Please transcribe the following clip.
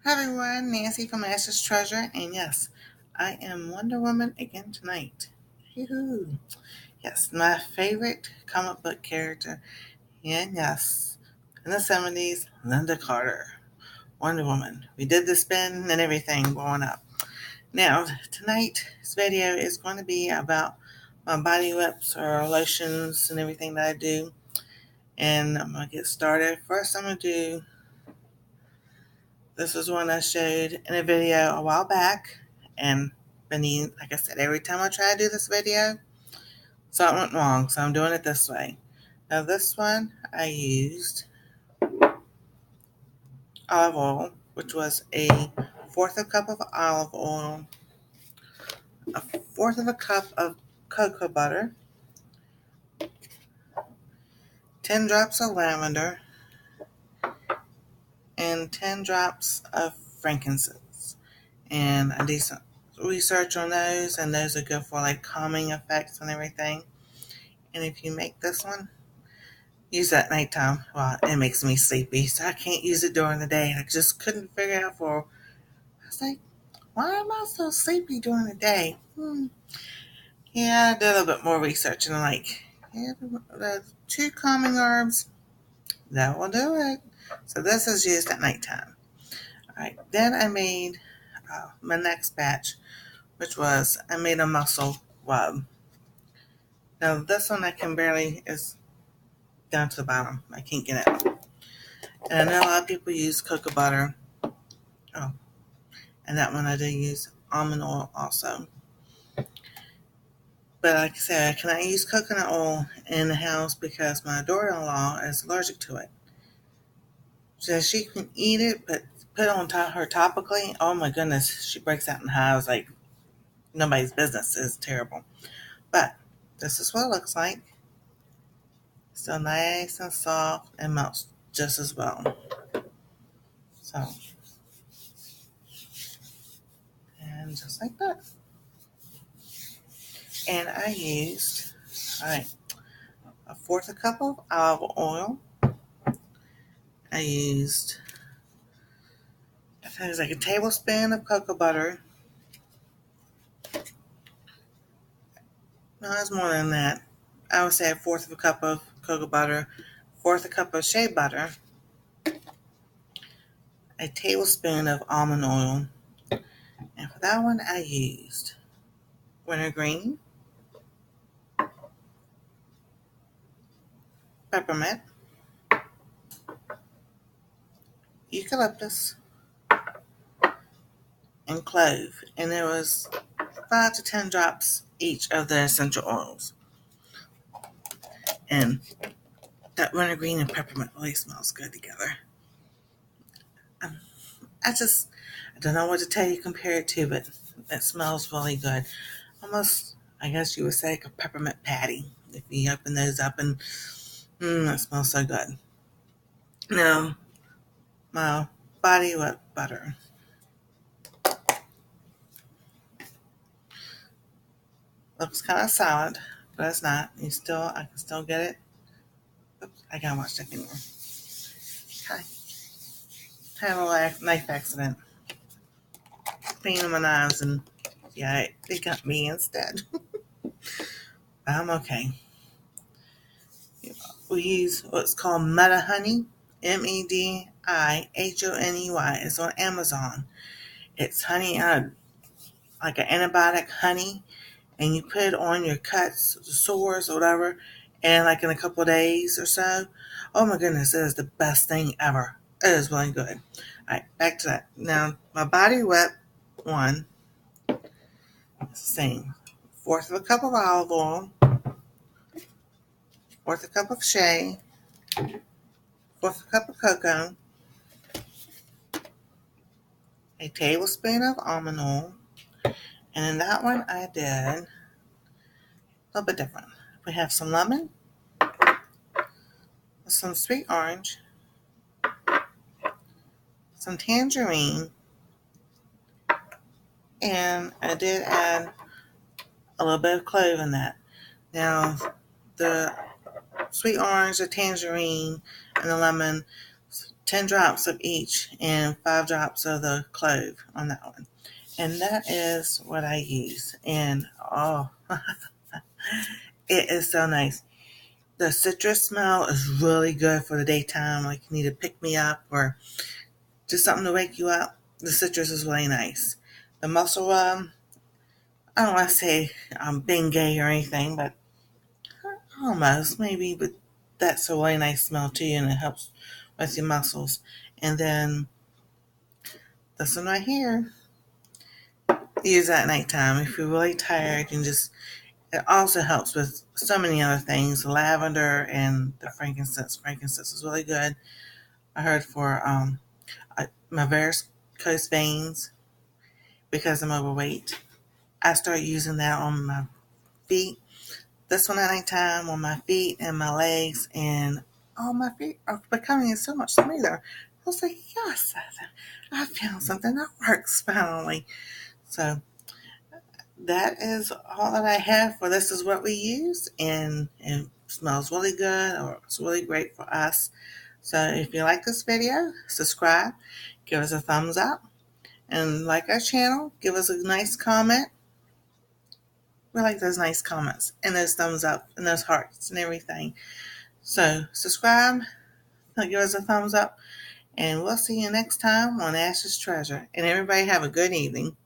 Hi everyone, Nancy from Ashes Treasure, and yes, I am Wonder Woman again tonight. Yoo-hoo. Yes, my favorite comic book character, and yes, in the 70s, Linda Carter, Wonder Woman. We did the spin and everything growing up. Now, tonight's video is going to be about my body whips or lotions and everything that I do, and I'm going to get started. First, I'm going to do This is one I showed in a video a while back, and like I said, every time I try to do this video, something went wrong, so I'm doing it this way. Now this one, I used olive oil, which was a fourth of a cup of olive oil, a fourth of a cup of cocoa butter, 10 drops of lavender, and 10 drops of frankincense. And I did some research on those, and those are good for like calming effects and everything. And if you make this one, use it at nighttime. Well, it makes me sleepy, so I can't use it during the day. I just couldn't figure out I was like, why am I so sleepy during the day? Yeah, I did a little bit more research, and I'm like, yeah, the 2 calming herbs, that will do it. So this is used at nighttime. All right, then I made my next batch, which was I made a muscle rub. Now this one is down to the bottom. I can't get it. And I know a lot of people use cocoa butter. Oh, and that one I do use almond oil also. But like I said, I cannot use coconut oil in the house because my daughter-in-law is allergic to it. So she can eat it, but put it on her topically. Oh my goodness, she breaks out in hives like nobody's business. It's terrible. But this is what it looks like. Still nice and soft and melts just as well. So, and just like that. And I used, a fourth a cup of olive oil. I used, I think it was like a tablespoon of cocoa butter. No, it's more than that. I would say a fourth of a cup of cocoa butter, fourth a cup of shea butter, a tablespoon of almond oil, and for that one I used Wintergreen, Peppermint, Eucalyptus, and Clove, and there was 5 to 10 drops each of the essential oils. And that wintergreen and peppermint really smells good together. I don't know what to tell you compare it to, but it smells really good. Almost, I guess you would say, like a peppermint patty. If you open those up, and that smells so good. Now, my body wet butter. Looks kind of solid, but it's not. I can still get it. Oops, I gotta watch that anymore. Hi. Had a little knife accident. Cleaning my knives, and yeah, they got me instead. I'm okay. We use what's called Meta Honey, Medihoney. It's on Amazon. It's honey, like an antibiotic honey, and you put it on your cuts, sores, or whatever, and like in a couple of days or so. Oh my goodness, it is the best thing ever. It is really good. All right, back to that. Now, my body wet one is the same. Fourth of a cup of olive oil, fourth a cup of shea, fourth a cup of cocoa, a tablespoon of almond oil, and in that one I did a little bit different. We have some lemon, some sweet orange, some tangerine, and I did add a little bit of clove in that. Now, the sweet orange, the tangerine, and the lemon 10 drops of each and 5 drops of the clove on that one. And that is what I use. And oh, it is so nice. The citrus smell is really good for the daytime, like you need to pick me up or just something to wake you up. The citrus is really nice. The muscle rub, I don't want to say I'm being gay or anything, but almost maybe, but that's a really nice smell too, and it helps with your muscles. And then this one right here, use at nighttime. If you're really tired, you can just, it also helps with so many other things. Lavender and the frankincense. Frankincense is really good. I heard for my varicose veins because I'm overweight. I started using that on my feet. This one at nighttime on my feet and my legs, and all my feet are becoming so much smoother. I was like, yes, I found something that works finally. So that is all that I have for this is what we use, and it smells really good, or it's really great for us. So if you like this video, subscribe, give us a thumbs up, and like our channel, give us a nice comment. We like those nice comments and those thumbs up and those hearts and everything. So subscribe, give us a thumbs up, and we'll see you next time on Ash's Treasure. And everybody have a good evening.